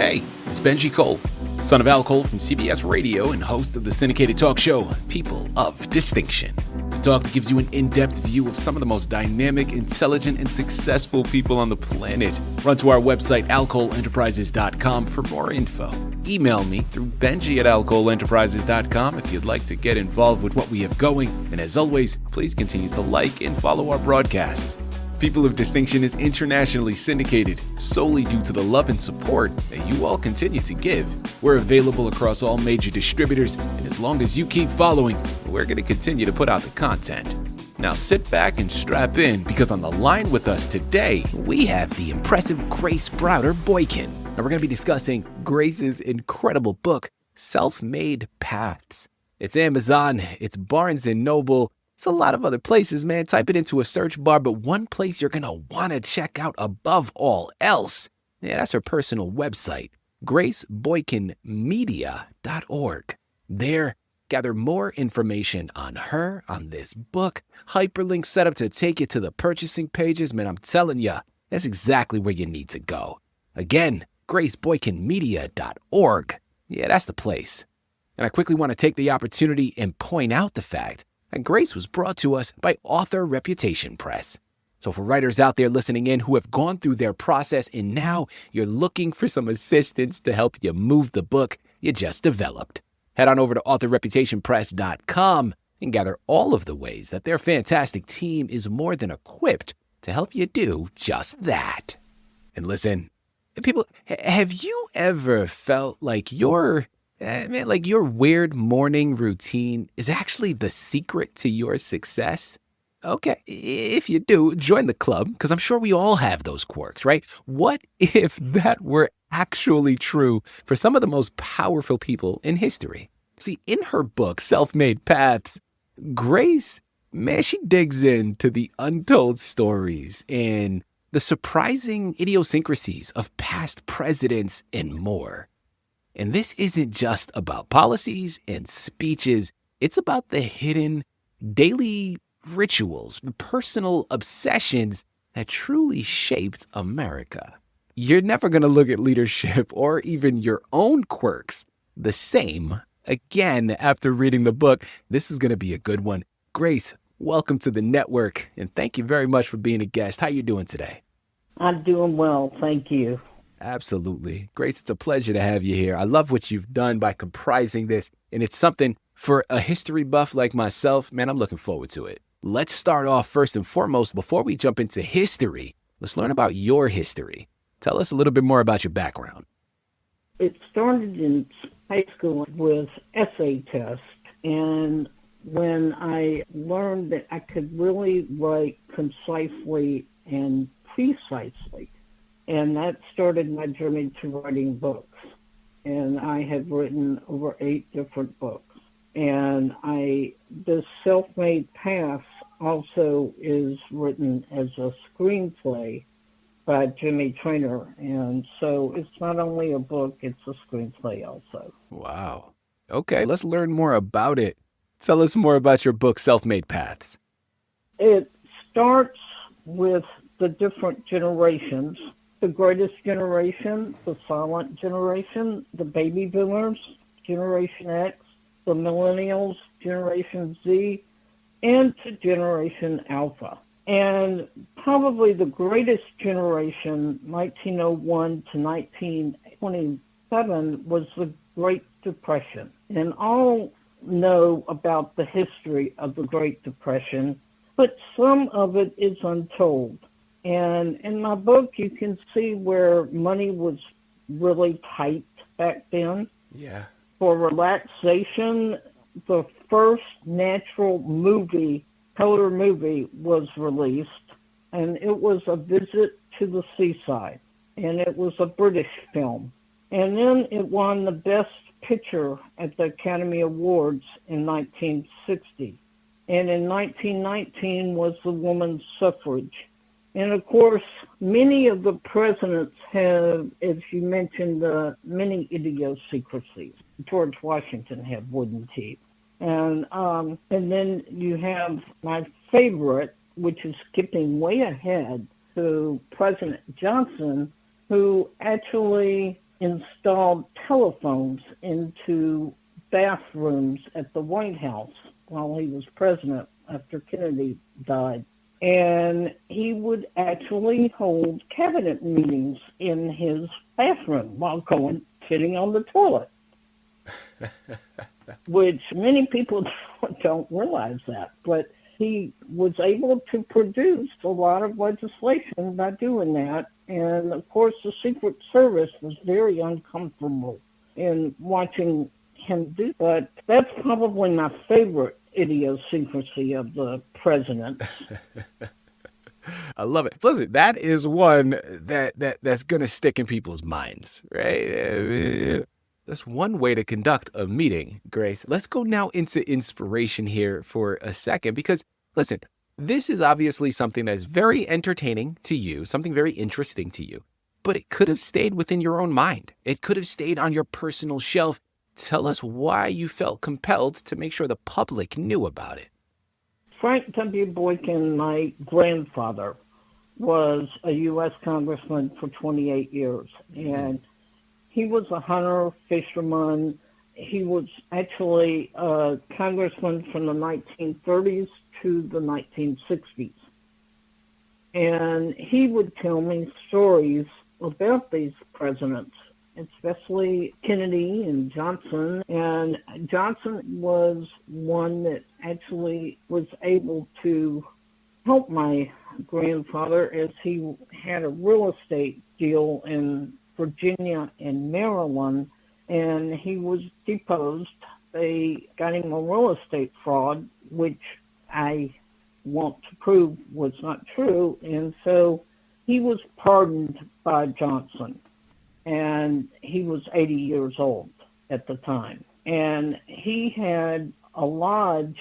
Hey, it's Benji Cole, son of Al Cole from CBS Radio and host of the syndicated talk show, People of Distinction. A talk that gives you an in-depth view of some of the most dynamic, intelligent, and successful people on the planet. Run to our website, alcoleenterprises.com for more info. Email me through benji@alcoleenterprises.com if you'd like to get involved with what we have going. And as always, please continue to like and follow our broadcasts. People of Distinction is internationally syndicated solely due to the love and support that you all continue to give. We're available across all major distributors, and as long as you keep following, we're going to continue to put out the content. Now sit back and strap in, because on the line with us today, we have the impressive Grace Browder Boykin. And we're going to be discussing Grace's incredible book, Self-Made Paths. It's Amazon, it's Barnes & Noble, it's a lot of other places, man. Type it into a search bar, but one place you're going to want to check out above all else, yeah, that's her personal website, graceboykinmedia.org. There, gather more information on her, on this book, hyperlinks set up to take you to the purchasing pages. Man, I'm telling you, that's exactly where you need to go. Again, graceboykinmedia.org. Yeah, that's the place. And I quickly want to take the opportunity and point out the fact and Grace was brought to us by Author Reputation Press. So for writers out there listening in who have gone through their process and now you're looking for some assistance to help you move the book you just developed, head on over to authorreputationpress.com and gather all of the ways that their fantastic team is more than equipped to help you do just that. And listen, people, have you ever felt like your weird morning routine is actually the secret to your success? Okay, if you do, join the club, because I'm sure we all have those quirks, right? What if that were actually true for some of the most powerful people in history? See, in her book, Self-Made Paths, Grace, man, she digs into the untold stories and the surprising idiosyncrasies of past presidents and more. And this isn't just about policies and speeches. It's about the hidden daily rituals, personal obsessions that truly shaped America. You're never going to look at leadership or even your own quirks the same again after reading the book. This is going to be a good one. Grace, welcome to the network, and thank you very much for being a guest. How you doing today? I'm doing well, thank you. Absolutely. Grace, it's a pleasure to have you here. I love what you've done by comprising this, and it's something for a history buff like myself, man, I'm looking forward to it. Let's start off first and foremost, before we jump into history, let's learn about your history. Tell us a little bit more about your background. It started in high school with essay tests, and when I learned that I could really write concisely and precisely, and that started my journey to writing books. And I have written over 8 different books. And this Self-Made Paths also is written as a screenplay by Jimmy Traynor. And so it's not only a book, it's a screenplay also. Wow. Okay, let's learn more about it. Tell us more about your book, Self-Made Paths. It starts with the different generations. The greatest generation, the silent generation, the baby boomers, Generation X, the millennials, Generation Z, and to Generation Alpha. And probably the greatest generation, 1901 to 1927, was the Great Depression. And all know about the history of the Great Depression, but some of it is untold. And in my book, you can see where money was really tight back then. Yeah. For relaxation, the first natural color movie was released, and it was A Visit to the Seaside, and it was a British film. And then it won the Best Picture at the Academy Awards in 1960. And in 1919 was the woman's suffrage. And of course, many of the presidents have, as you mentioned, many idiosyncrasies. George Washington had wooden teeth. And then you have my favorite, which is skipping way ahead to President Johnson, who actually installed telephones into bathrooms at the White House while he was president after Kennedy died. And he would actually hold cabinet meetings in his bathroom while sitting on the toilet, which many people don't realize that. But he was able to produce a lot of legislation by doing that. And, of course, the Secret Service was very uncomfortable in watching him do. But that's probably my favorite idiosyncrasy of the president. I love it. Listen, that is one that's going to stick in people's minds, right? That's one way to conduct a meeting, Grace. Let's go now into inspiration here for a second, because, listen, this is obviously something that is very entertaining to you, something very interesting to you, but it could have stayed within your own mind. It could have stayed on your personal shelf. Tell us why you felt compelled to make sure the public knew about it. Frank W. Boykin, my grandfather, was a U.S. congressman for 28 years, and he was a hunter, fisherman. He was actually a congressman from the 1930s to the 1960s. And he would tell me stories about these presidents, especially Kennedy and Johnson. And Johnson was one that actually was able to help my grandfather, as he had a real estate deal in Virginia and Maryland, and he was deposed. They got him a real estate fraud, which I want to prove was not true, and so he was pardoned by Johnson, and he was 80 years old at the time. And he had a lodge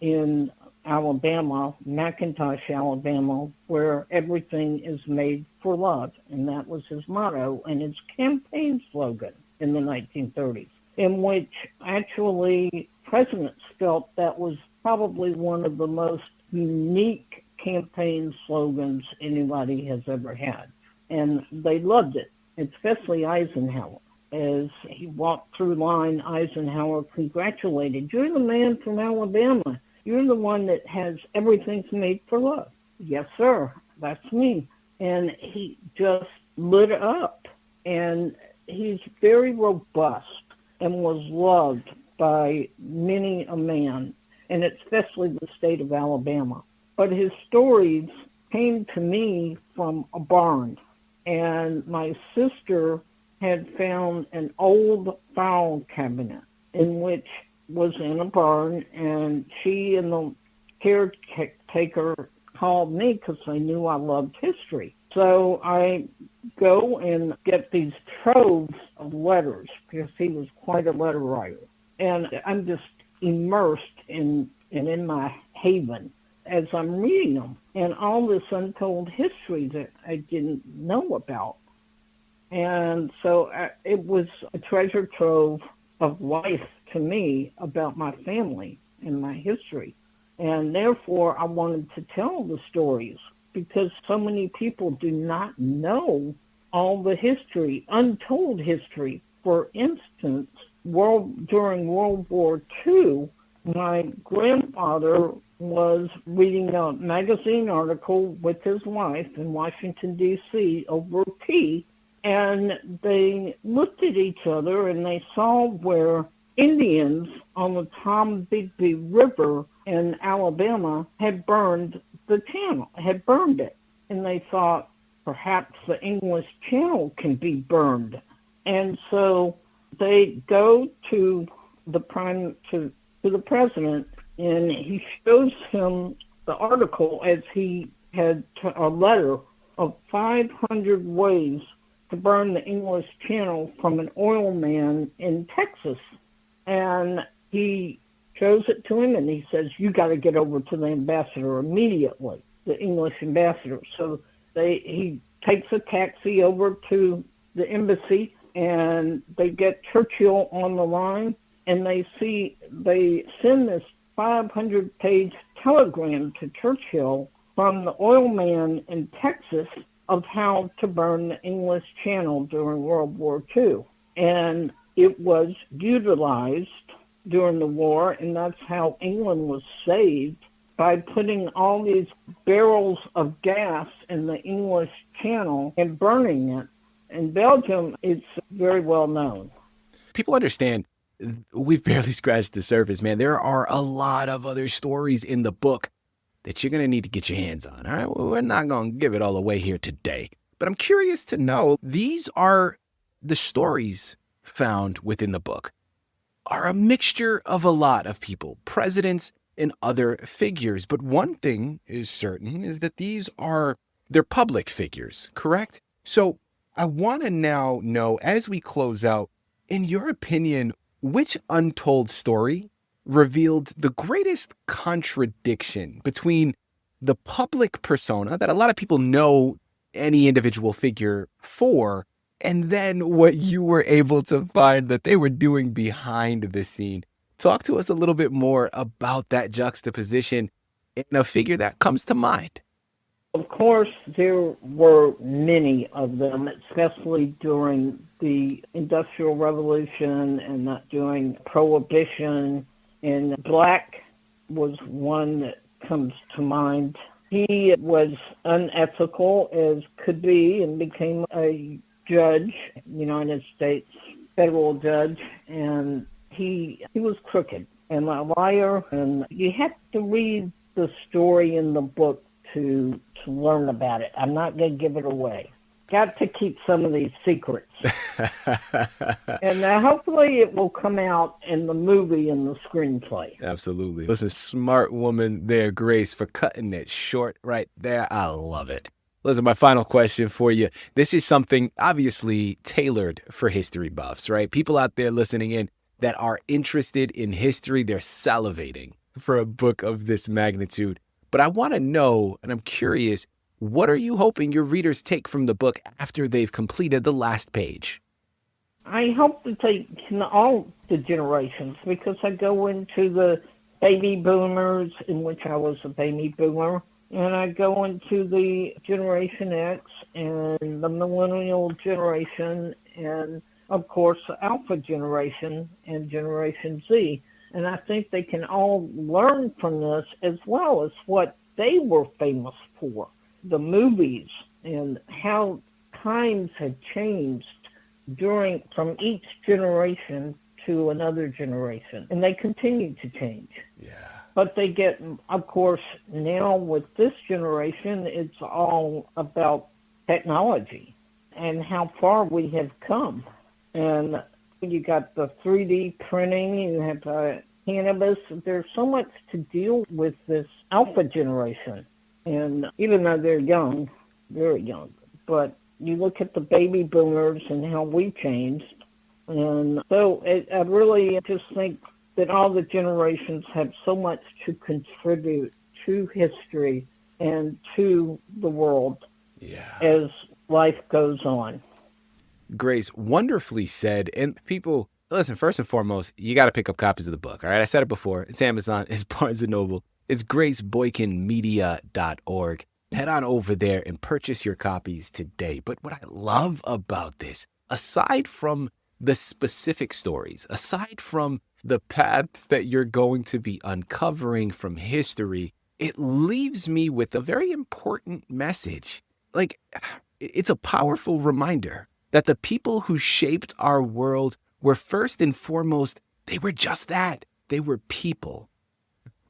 in Alabama, McIntosh, Alabama, where everything is made for love. And that was his motto and his campaign slogan in the 1930s, in which actually presidents felt that was probably one of the most unique campaign slogans anybody has ever had. And they loved it, especially Eisenhower. As he walked through line, Eisenhower congratulated, "You're the man from Alabama. You're the one that has everything's made for love." "Yes, sir, that's me." And he just lit up. And he's very robust and was loved by many a man, and especially the state of Alabama. But his stories came to me from a barn. And my sister had found an old file cabinet in which was in a barn, and she and the caretaker called me because they knew I loved history. So I go and get these troves of letters because he was quite a letter writer. And I'm just immersed in my haven as I'm reading them, and all this untold history that I didn't know about. And so it was a treasure trove of life to me about my family and my history. And therefore, I wanted to tell the stories because so many people do not know all the history, untold history. For instance, during World War II, my grandfather was reading a magazine article with his wife in Washington, D.C. over tea, and they looked at each other and they saw where Indians on the Tombigbee River in Alabama had burned the channel, had burned it. And they thought, perhaps the English Channel can be burned. And so they go to the president, and he shows him the article as he had a letter of 500 ways to burn the English Channel from an oil man in Texas. And he shows it to him, and he says, "You got to get over to the ambassador immediately," the English ambassador. So he takes a taxi over to the embassy, and they get Churchill on the line, and they send this 500-page telegram to Churchill from the oil man in Texas of how to burn the English Channel during World War II. And it was utilized during the war, and that's how England was saved, by putting all these barrels of gas in the English Channel and burning it. In Belgium, it's very well known. People understand we've barely scratched the surface, man. There are a lot of other stories in the book that you're going to need to get your hands on. All right, we're not going to give it all away here today. But I'm curious to know, these are the stories found within the book are a mixture of a lot of people, presidents and other figures. But one thing is certain is that they're public figures, correct? So I want to now know, as we close out, in your opinion, which untold story revealed the greatest contradiction between the public persona that a lot of people know any individual figure for, and then what you were able to find that they were doing behind the scene? Talk to us a little bit more about that juxtaposition in a figure that comes to mind. Of course, there were many of them, especially during the Industrial Revolution and during Prohibition. And Black was one that comes to mind. He was unethical as could be and became a judge, United States federal judge, and he was crooked and a liar. And you have to read the story in the book to learn about it. I'm not going to give it away. Got to keep some of these secrets. And hopefully it will come out in the movie and the screenplay. Absolutely. Listen, smart woman there, Grace, for cutting it short right there. I love it. Listen, my final question for you. This is something obviously tailored for history buffs, right? People out there listening in that are interested in history, they're salivating for a book of this magnitude. But I want to know, and I'm curious, what are you hoping your readers take from the book after they've completed the last page? I hope to take all the generations, because I go into the baby boomers, in which I was a baby boomer, and I go into the Generation X and the millennial generation, and of course the Alpha generation and Generation Z. And I think they can all learn from this, as well as what they were famous for, the movies, and how times had changed from each generation to another generation. And they continue to change. Yeah. But they get, of course, now with this generation, it's all about technology and how far we have come. And you got the 3D printing, you have cannabis. There's so much to deal with this Alpha generation. And even though they're young, very young, but you look at the baby boomers and how we changed. And so I really just think that all the generations have so much to contribute to history and to the world as life goes on. Grace, wonderfly said. And people, listen, first and foremost, you got to pick up copies of the book. All right. I said it before. It's Amazon. It's Barnes & Noble. It's graceboykinmedia.org. Head on over there and purchase your copies today. But what I love about this, aside from the specific stories, aside from the paths that you're going to be uncovering from history, it leaves me with a very important message. Like, it's a powerful reminder that the people who shaped our world were first and foremost, they were just that. They were people.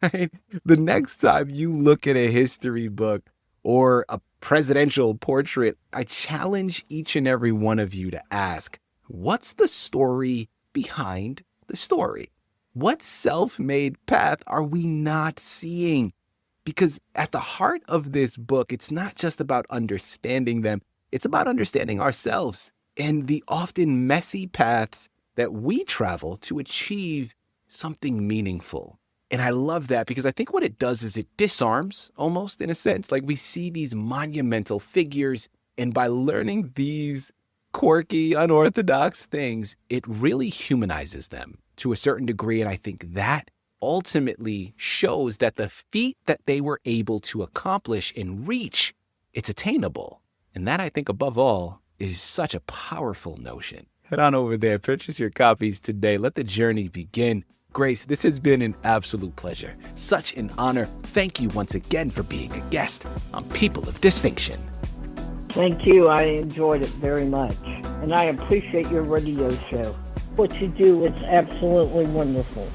Right? The next time you look at a history book or a presidential portrait, I challenge each and every one of you to ask, what's the story behind the story? What self-made path are we not seeing? Because at the heart of this book, it's not just about understanding them. It's about understanding ourselves and the often messy paths that we travel to achieve something meaningful. And I love that, because I think what it does is it disarms, almost in a sense. Like, we see these monumental figures, and by learning these quirky, unorthodox things, it really humanizes them to a certain degree. And I think that ultimately shows that the feat that they were able to accomplish and reach, it's attainable. And that, I think, above all, is such a powerful notion. Head on over there, purchase your copies today. Let the journey begin. Grace, this has been an absolute pleasure. Such an honor. Thank you once again for being a guest on People of Distinction. Thank you. I enjoyed it very much. And I appreciate your radio show. What you do is absolutely wonderful.